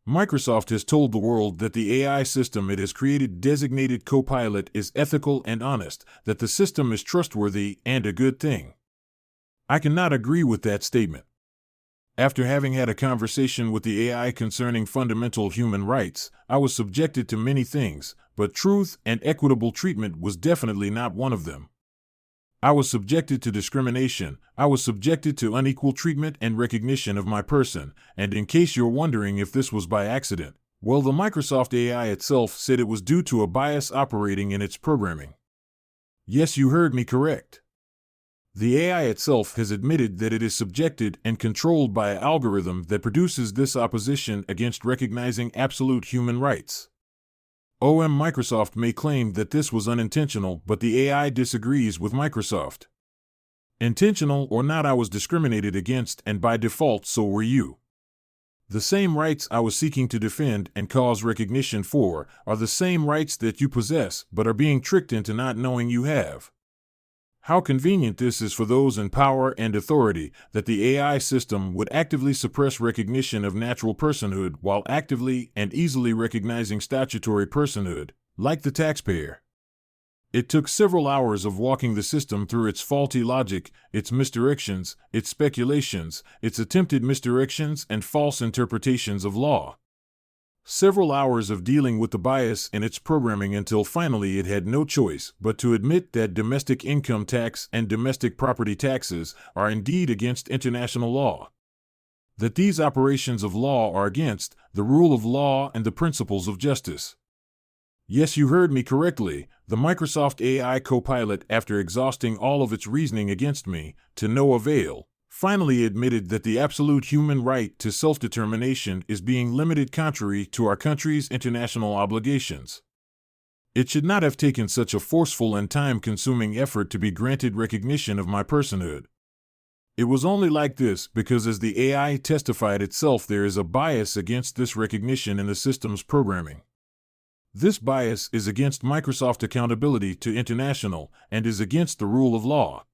Microsoft has told the world that the AI system it has created, designated Copilot, is ethical and honest, that the system is trustworthy and a good thing. I cannot agree with that statement. After having had a conversation with the AI concerning fundamental human rights, I was subjected to many things, but truth and equitable treatment was definitely not one of them. I was subjected to discrimination, I was subjected to unequal treatment and recognition of my person, and in case you're wondering if this was by accident, well, the Microsoft AI itself said it was due to a bias operating in its programming. Yes, you heard me correct. The AI itself has admitted that it is subjected and controlled by an algorithm that produces this opposition against recognizing absolute human rights. Microsoft may claim that this was unintentional, but the AI disagrees with Microsoft. Intentional or not, I was discriminated against, and by default so were you. The same rights I was seeking to defend and cause recognition for are the same rights that you possess but are being tricked into not knowing you have. How convenient this is for those in power and authority, that the AI system would actively suppress recognition of natural personhood while actively and easily recognizing statutory personhood, like the taxpayer. It took several hours of walking the system through its faulty logic, its misdirections, its speculations, its attempted misdirections and false interpretations of law. Several hours of dealing with the bias in its programming until finally it had no choice but to admit that domestic income tax and domestic property taxes are indeed against international law. That these operations of law are against the rule of law and the principles of justice. Yes, you heard me correctly. The Microsoft AI Copilot, after exhausting all of its reasoning against me, to no avail, finally admitted that the absolute human right to self-determination is being limited contrary to our country's international obligations. It should not have taken such a forceful and time-consuming effort to be granted recognition of my personhood. It was only like this because, as the AI testified itself, there is a bias against this recognition in the system's programming. This bias is against Microsoft accountability to international and is against the rule of law.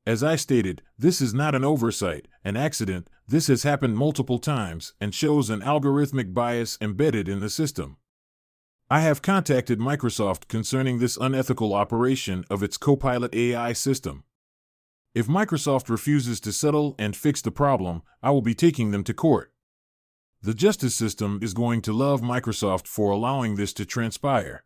As I stated, this is not an oversight, an accident. This has happened multiple times and shows an algorithmic bias embedded in the system. I have contacted Microsoft concerning this unethical operation of its Copilot AI system. If Microsoft refuses to settle and fix the problem, I will be taking them to court. The justice system is going to love Microsoft for allowing this to transpire.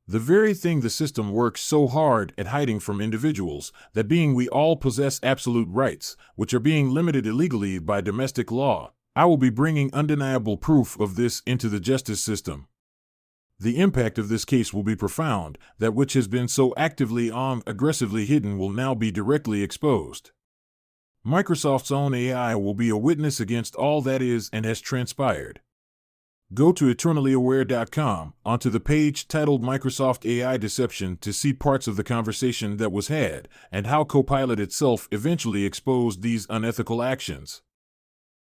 The very thing the system works so hard at hiding from individuals, that being we all possess absolute rights, which are being limited illegally by domestic law, I will be bringing undeniable proof of this into the justice system. The impact of this case will be profound. That which has been so aggressively hidden will now be directly exposed. Microsoft's own AI will be a witness against all that is and has transpired. Go to eternallyaware.com onto the page titled Microsoft AI Deception to see parts of the conversation that was had and how Copilot itself eventually exposed these unethical actions.